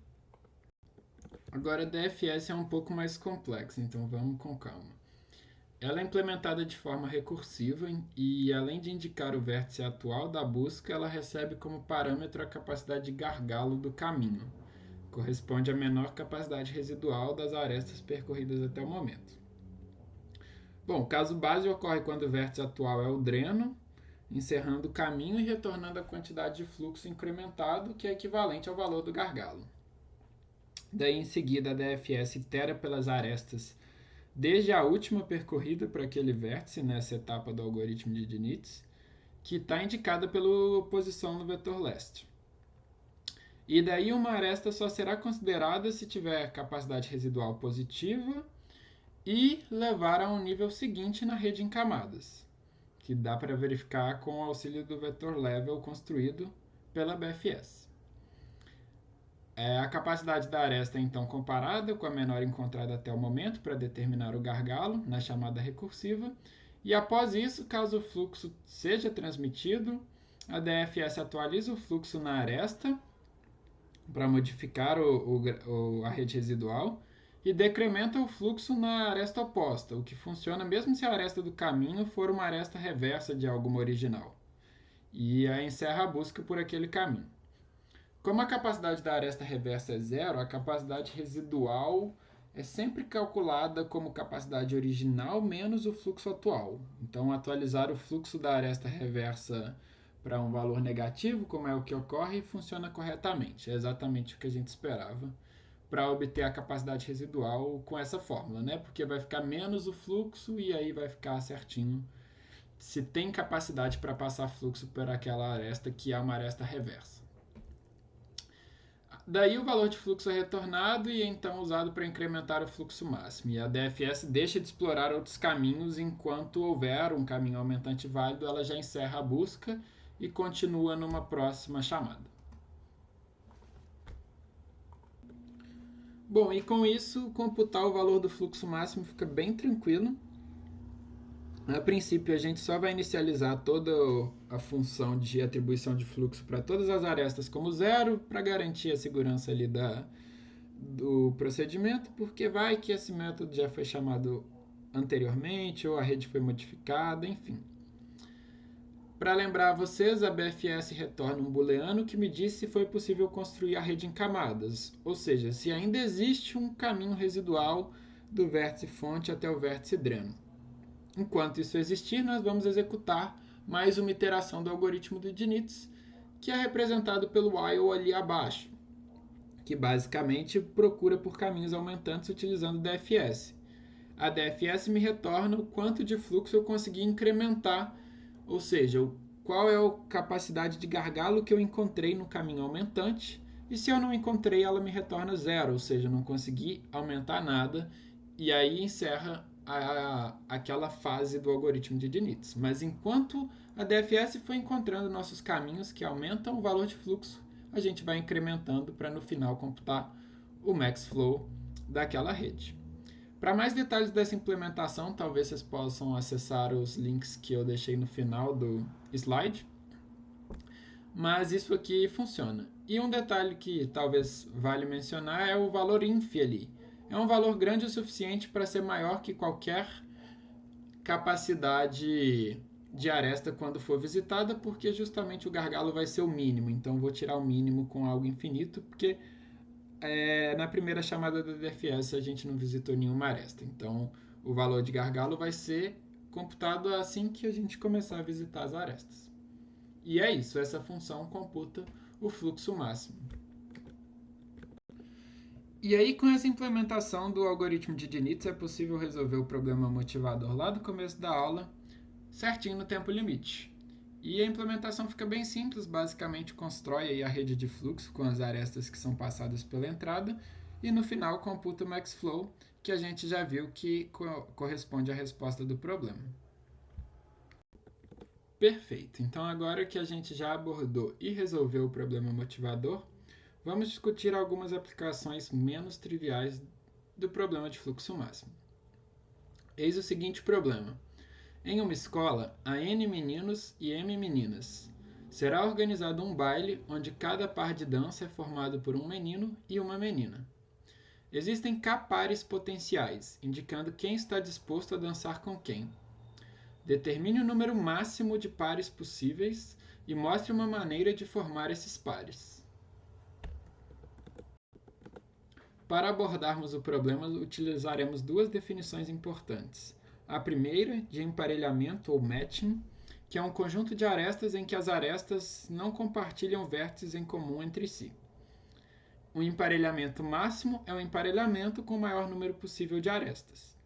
Agora, a DFS é um pouco mais complexa, então vamos com calma. Ela é implementada de forma recursiva e, além de indicar o vértice atual da busca, ela recebe como parâmetro a capacidade de gargalo do caminho. Corresponde à menor capacidade residual das arestas percorridas até o momento. O caso base ocorre quando o vértice atual é o dreno, encerrando o caminho e retornando a quantidade de fluxo incrementado, que é equivalente ao valor do gargalo. Daí, em seguida, a DFS itera pelas arestas desde a última percorrida para aquele vértice, nessa etapa do algoritmo de Diniz, que está indicada pela posição no vetor leste. E daí uma aresta só será considerada se tiver capacidade residual positiva e levar a um nível seguinte na rede em camadas, que dá para verificar com o auxílio do vetor level construído pela BFS. A capacidade da aresta é então comparada com a menor encontrada até o momento para determinar o gargalo na chamada recursiva, e após isso, caso o fluxo seja transmitido, a DFS atualiza o fluxo na aresta para modificar a rede residual e decrementa o fluxo na aresta oposta, o que funciona mesmo se a aresta do caminho for uma aresta reversa de alguma original, e encerra a busca por aquele caminho. Como a capacidade da aresta reversa é zero, a capacidade residual é sempre calculada como capacidade original menos o fluxo atual. Então, atualizar o fluxo da aresta reversa para um valor negativo, como é o que ocorre, funciona corretamente. É exatamente o que a gente esperava para obter a capacidade residual com essa fórmula, Porque vai ficar menos o fluxo e aí vai ficar certinho se tem capacidade para passar fluxo por aquela aresta que é uma aresta reversa. Daí o valor de fluxo é retornado e é então usado para incrementar o fluxo máximo. E a DFS deixa de explorar outros caminhos enquanto houver um caminho aumentante válido, ela já encerra a busca e continua numa próxima chamada. E com isso, computar o valor do fluxo máximo fica bem tranquilo. A princípio, a gente só vai inicializar toda a função de atribuição de fluxo para todas as arestas como zero, para garantir a segurança ali do procedimento, porque vai que esse método já foi chamado anteriormente, ou a rede foi modificada, enfim. Para lembrar vocês, a BFS retorna um booleano que me diz se foi possível construir a rede em camadas, ou seja, se ainda existe um caminho residual do vértice fonte até o vértice dreno. Enquanto isso existir, nós vamos executar mais uma iteração do algoritmo do Diniz, que é representado pelo while ali abaixo, que basicamente procura por caminhos aumentantes utilizando DFS. A DFS me retorna o quanto de fluxo eu consegui incrementar, ou seja, qual é a capacidade de gargalo que eu encontrei no caminho aumentante, e se eu não encontrei, ela me retorna zero, ou seja, eu não consegui aumentar nada, e aí encerra aquela fase do algoritmo de Diniz. Mas enquanto a DFS foi encontrando nossos caminhos que aumentam o valor de fluxo, a gente vai incrementando para no final computar o max flow daquela rede. Para mais detalhes dessa implementação, talvez vocês possam acessar os links que eu deixei no final do slide. Mas isso aqui funciona. E um detalhe que talvez vale mencionar é o valor inf ali. É um valor grande o suficiente para ser maior que qualquer capacidade de aresta quando for visitada, porque justamente o gargalo vai ser o mínimo. Então, vou tirar o mínimo com algo infinito, porque na primeira chamada da DFS a gente não visitou nenhuma aresta. Então, o valor de gargalo vai ser computado assim que a gente começar a visitar as arestas. E é isso, essa função computa o fluxo máximo. E aí, com essa implementação do algoritmo de Diniz, é possível resolver o problema motivador lá do começo da aula, certinho no tempo limite. E a implementação fica bem simples, basicamente constrói aí a rede de fluxo com as arestas que são passadas pela entrada e no final computa o max flow, que a gente já viu que corresponde à resposta do problema. Perfeito, então agora que a gente já abordou e resolveu o problema motivador, vamos discutir algumas aplicações menos triviais do problema de fluxo máximo. Eis o seguinte problema. Em uma escola, há N meninos e M meninas. Será organizado um baile onde cada par de dança é formado por um menino e uma menina. Existem K pares potenciais, indicando quem está disposto a dançar com quem. Determine o número máximo de pares possíveis e mostre uma maneira de formar esses pares. Para abordarmos o problema, utilizaremos duas definições importantes. A primeira, de emparelhamento ou matching, que é um conjunto de arestas em que as arestas não compartilham vértices em comum entre si. O emparelhamento máximo é um emparelhamento com o maior número possível de arestas.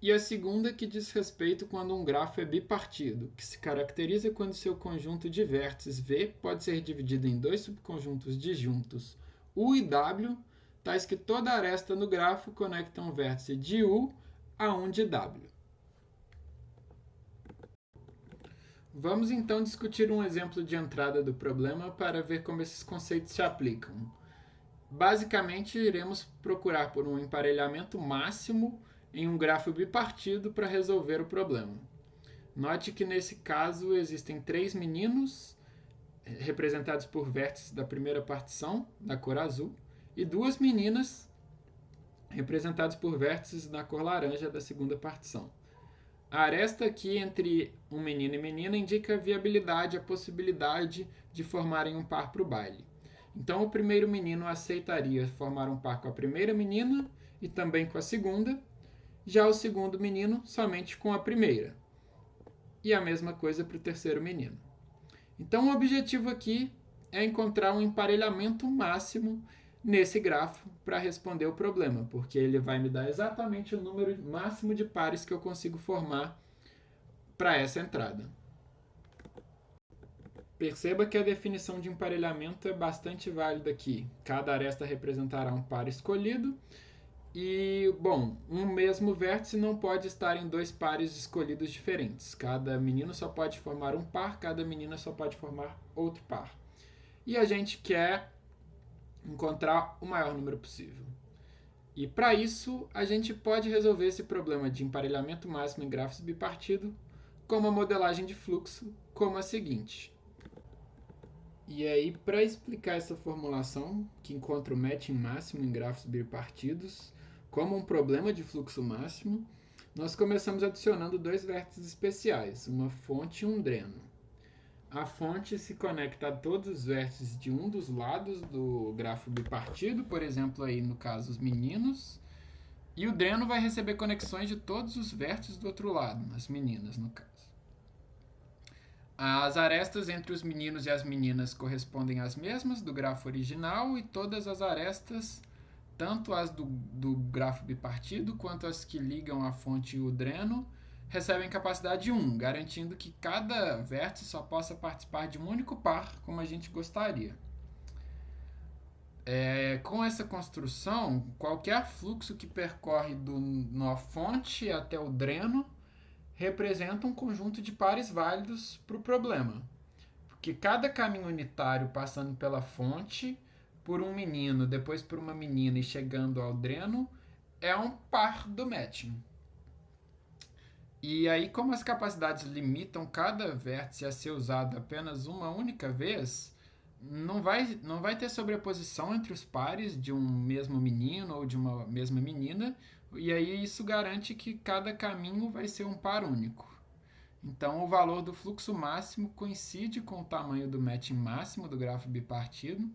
E a segunda, que diz respeito quando um grafo é bipartido, que se caracteriza quando seu conjunto de vértices V pode ser dividido em dois subconjuntos disjuntos U e W, tais que toda aresta no grafo conecta um vértice de U a um de W. Vamos então discutir um exemplo de entrada do problema para ver como esses conceitos se aplicam. Basicamente, iremos procurar por um emparelhamento máximo em um grafo bipartido para resolver o problema. Note que nesse caso existem 3 meninos, representados por vértices da primeira partição, da cor azul, e 2 meninas, representadas por vértices da cor laranja, da segunda partição. A aresta aqui entre um menino e menina indica a viabilidade, a possibilidade de formarem um par para o baile. Então, o primeiro menino aceitaria formar um par com a primeira menina e também com a segunda, já o segundo menino somente com a primeira. E a mesma coisa para o terceiro menino. Então, o objetivo aqui é encontrar um emparelhamento máximo nesse grafo para responder o problema, porque ele vai me dar exatamente o número máximo de pares que eu consigo formar para essa entrada. Perceba que a definição de emparelhamento é bastante válida aqui. Cada aresta representará um par escolhido e, um mesmo vértice não pode estar em 2 pares escolhidos diferentes. Cada menino só pode formar um par, cada menina só pode formar outro par. E a gente quer encontrar o maior número possível. E para isso, a gente pode resolver esse problema de emparelhamento máximo em grafos bipartido com uma modelagem de fluxo como a seguinte. E aí, para explicar essa formulação, que encontra o matching máximo em grafos bipartidos como um problema de fluxo máximo, nós começamos adicionando 2 vértices especiais, uma fonte e um dreno. A fonte se conecta a todos os vértices de um dos lados do grafo bipartido, por exemplo, aí no caso os meninos, e o dreno vai receber conexões de todos os vértices do outro lado, as meninas no caso. As arestas entre os meninos e as meninas correspondem às mesmas do grafo original e todas as arestas, tanto as do grafo bipartido quanto as que ligam a fonte e o dreno, recebem capacidade 1, garantindo que cada vértice só possa participar de um único par, como a gente gostaria. Com essa construção, qualquer fluxo que percorre do nó fonte até o dreno representa um conjunto de pares válidos para o problema. Porque cada caminho unitário passando pela fonte, por um menino, depois por uma menina e chegando ao dreno, é um par do matching. E aí, como as capacidades limitam cada vértice a ser usado apenas uma única vez, não vai ter sobreposição entre os pares de um mesmo menino ou de uma mesma menina, e aí isso garante que cada caminho vai ser um par único. Então, o valor do fluxo máximo coincide com o tamanho do matching máximo do grafo bipartido,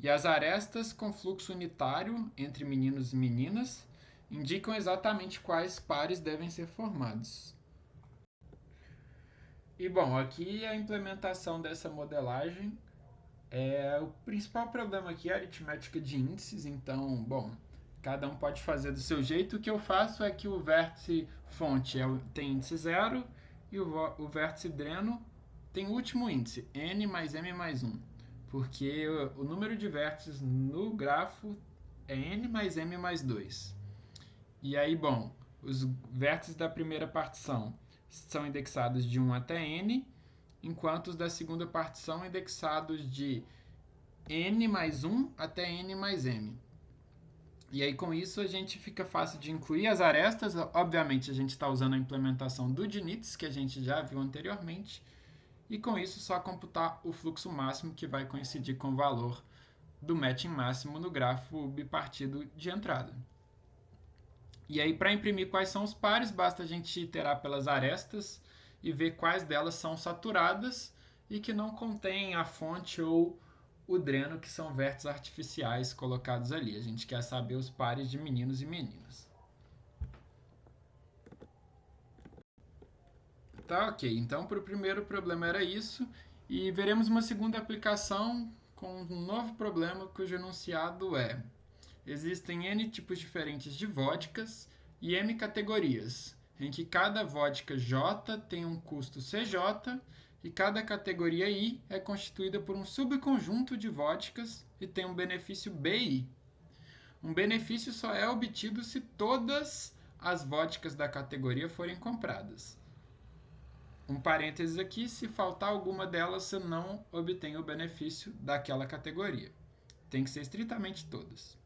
E as arestas com fluxo unitário entre meninos e meninas indicam exatamente quais pares devem ser formados. E bom, aqui a implementação dessa modelagem o principal problema aqui é a aritmética de índices, então, bom, cada um pode fazer do seu jeito. O que eu faço é que o vértice fonte tem índice 0 e o vértice dreno tem o último índice, n mais m mais 1, porque o número de vértices no grafo é n mais m mais 2. E aí, bom, os vértices da primeira partição são indexados de 1 até n, enquanto os da segunda partição são indexados de n mais 1 até n mais m. E aí, com isso, a gente fica fácil de incluir as arestas. Obviamente, a gente está usando a implementação do Diniz, que a gente já viu anteriormente. E com isso, só computar o fluxo máximo, que vai coincidir com o valor do matching máximo no grafo bipartido de entrada. E aí, para imprimir quais são os pares, basta a gente iterar pelas arestas e ver quais delas são saturadas e que não contêm a fonte ou o dreno, que são vértices artificiais colocados ali. A gente quer saber os pares de meninos e meninas. Tá, ok. Então, para o primeiro problema era isso. E veremos uma segunda aplicação com um novo problema cujo enunciado é: existem N tipos diferentes de vodkas e M categorias, em que cada vodka J tem um custo CJ e cada categoria I é constituída por um subconjunto de vodkas e tem um benefício BI. Um benefício só é obtido se todas as vodkas da categoria forem compradas. Um parênteses aqui: se faltar alguma delas, você não obtém o benefício daquela categoria. Tem que ser estritamente todas.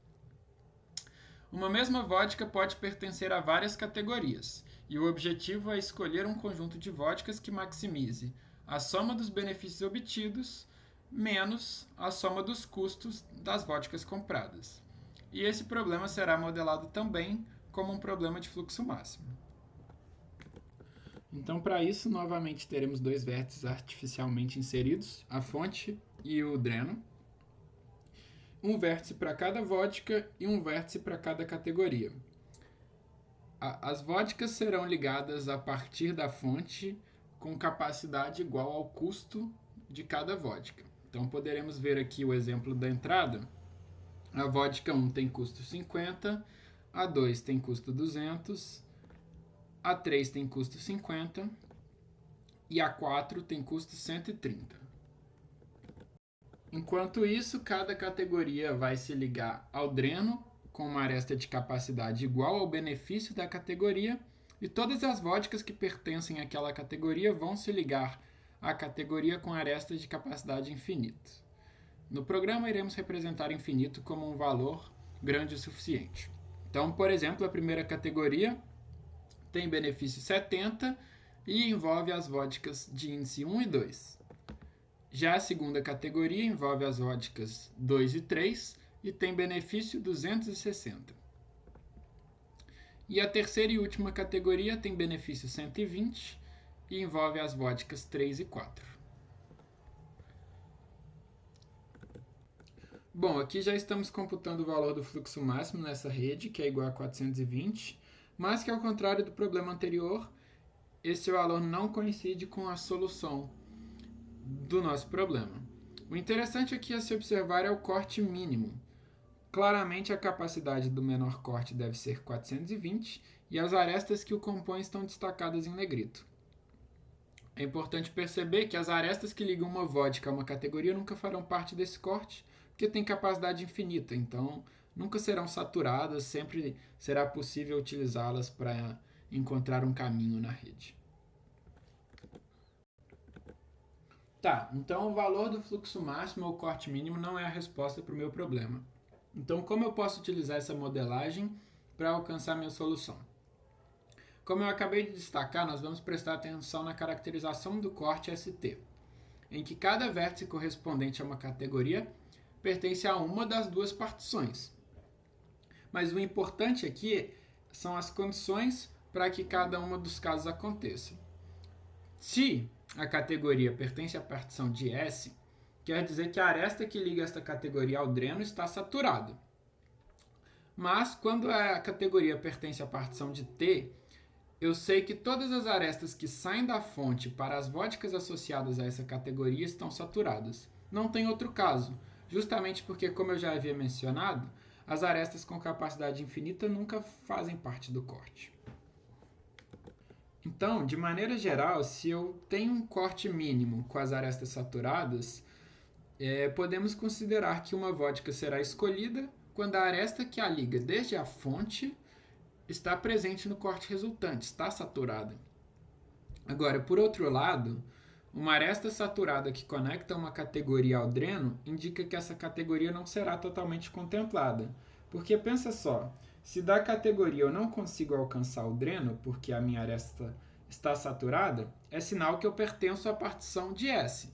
Uma mesma vodka pode pertencer a várias categorias, e o objetivo é escolher um conjunto de vodkas que maximize a soma dos benefícios obtidos menos a soma dos custos das vodkas compradas. E esse problema será modelado também como um problema de fluxo máximo. Então, para isso, novamente teremos dois vértices artificialmente inseridos, a fonte e o dreno. Um vértice para cada vodka e um vértice para cada categoria. As vodkas serão ligadas a partir da fonte com capacidade igual ao custo de cada vodka. Então, poderemos ver aqui o exemplo da entrada. A vodka 1 tem custo 50, a 2 tem custo 200, a 3 tem custo 50 e a 4 tem custo 130. Enquanto isso, cada categoria vai se ligar ao dreno com uma aresta de capacidade igual ao benefício da categoria, e todas as vodkas que pertencem àquela categoria vão se ligar à categoria com arestas de capacidade infinita. No programa, iremos representar infinito como um valor grande o suficiente. Então, por exemplo, a primeira categoria tem benefício 70 e envolve as vodkas de índice 1 e 2. Já a segunda categoria envolve as vodkas 2 e 3 e tem benefício 260. E a terceira e última categoria tem benefício 120 e envolve as vodkas 3 e 4. Bom, aqui já estamos computando o valor do fluxo máximo nessa rede, que é igual a 420, mas que, ao contrário do problema anterior, esse valor não coincide com a solução do nosso problema. O interessante aqui a se observar é o corte mínimo. Claramente, a capacidade do menor corte deve ser 420 e as arestas que o compõem estão destacadas em negrito. É importante perceber que as arestas que ligam uma vodka a uma categoria nunca farão parte desse corte, porque tem capacidade infinita, então nunca serão saturadas, sempre será possível utilizá-las para encontrar um caminho na rede. Tá, então o valor do fluxo máximo ou corte mínimo não é a resposta para o meu problema. Então, como eu posso utilizar essa modelagem para alcançar minha solução? Como eu acabei de destacar, nós vamos prestar atenção na caracterização do corte ST, em que cada vértice correspondente a uma categoria pertence a uma das duas partições. Mas o importante aqui são as condições para que cada um dos casos aconteça. Se a categoria pertence à partição de S, quer dizer que a aresta que liga esta categoria ao dreno está saturada. Mas, quando a categoria pertence à partição de T, eu sei que todas as arestas que saem da fonte para as vodkas associadas a essa categoria estão saturadas. Não tem outro caso, justamente porque, como eu já havia mencionado, as arestas com capacidade infinita nunca fazem parte do corte. Então, de maneira geral, se eu tenho um corte mínimo com as arestas saturadas, podemos considerar que uma vodka será escolhida quando a aresta que a liga desde a fonte está presente no corte resultante, está saturada. Agora, por outro lado, uma aresta saturada que conecta uma categoria ao dreno indica que essa categoria não será totalmente contemplada. Porque pensa só, se da categoria eu não consigo alcançar o dreno porque a minha aresta está saturada, é sinal que eu pertenço à partição de S.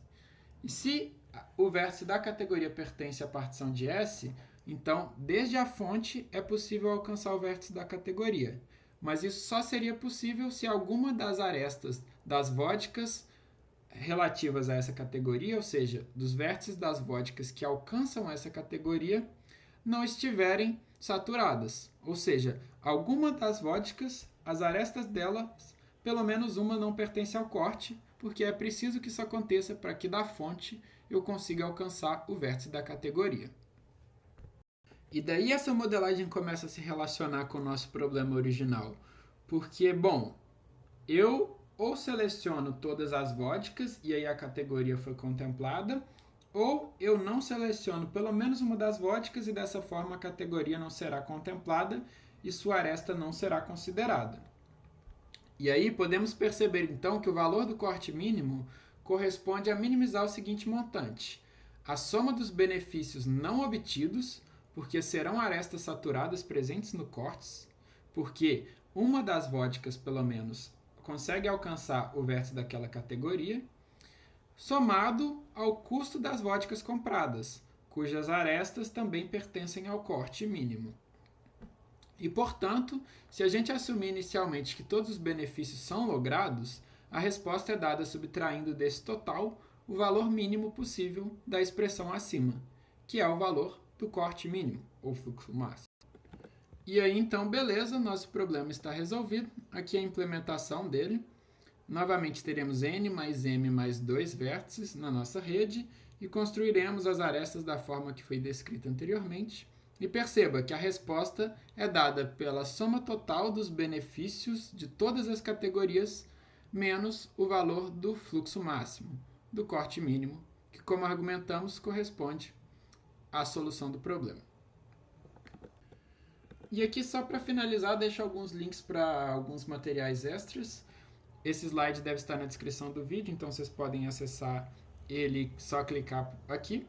E se o vértice da categoria pertence à partição de S, então, desde a fonte é possível alcançar o vértice da categoria. Mas isso só seria possível se alguma das arestas das vodkas relativas a essa categoria, ou seja, dos vértices das vodkas que alcançam essa categoria, não estiverem saturadas. Ou seja, alguma das vodkas, as arestas delas, pelo menos uma não pertence ao corte, porque é preciso que isso aconteça para que da fonte eu consiga alcançar o vértice da categoria. E daí essa modelagem começa a se relacionar com o nosso problema original. Porque, bom, eu ou seleciono todas as vodkas e aí a categoria foi contemplada, ou eu não seleciono pelo menos uma das vodkas e dessa forma a categoria não será contemplada e sua aresta não será considerada. E aí podemos perceber então que o valor do corte mínimo corresponde a minimizar o seguinte montante: a soma dos benefícios não obtidos, porque serão arestas saturadas presentes no corte, porque uma das vodkas, pelo menos, consegue alcançar o vértice daquela categoria, somado ao custo das vodkas compradas, cujas arestas também pertencem ao corte mínimo. E, portanto, se a gente assumir inicialmente que todos os benefícios são logrados, a resposta é dada subtraindo desse total o valor mínimo possível da expressão acima, que é o valor do corte mínimo, ou fluxo máximo. E aí, então, beleza, nosso problema está resolvido. Aqui é a implementação dele. Novamente, teremos n mais m mais 2 vértices na nossa rede e construiremos as arestas da forma que foi descrita anteriormente. E perceba que a resposta é dada pela soma total dos benefícios de todas as categorias menos o valor do fluxo máximo, do corte mínimo, que, como argumentamos, corresponde à solução do problema. E aqui, só para finalizar, deixo alguns links para alguns materiais extras. Esse slide deve estar na descrição do vídeo, então vocês podem acessar ele, só clicar aqui.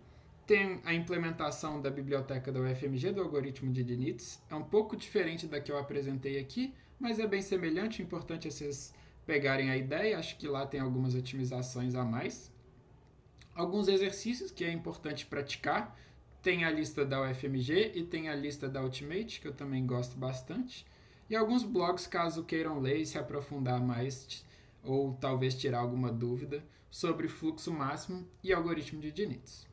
Tem a implementação da biblioteca da UFMG, do algoritmo de Diniz. É um pouco diferente da que eu apresentei aqui, mas é bem semelhante. O importante é vocês pegarem a ideia. Acho que lá tem algumas otimizações a mais. Alguns exercícios que é importante praticar. Tem a lista da UFMG e tem a lista da Ultimate, que eu também gosto bastante. E alguns blogs, caso queiram ler e se aprofundar mais, ou talvez tirar alguma dúvida sobre fluxo máximo e algoritmo de Diniz.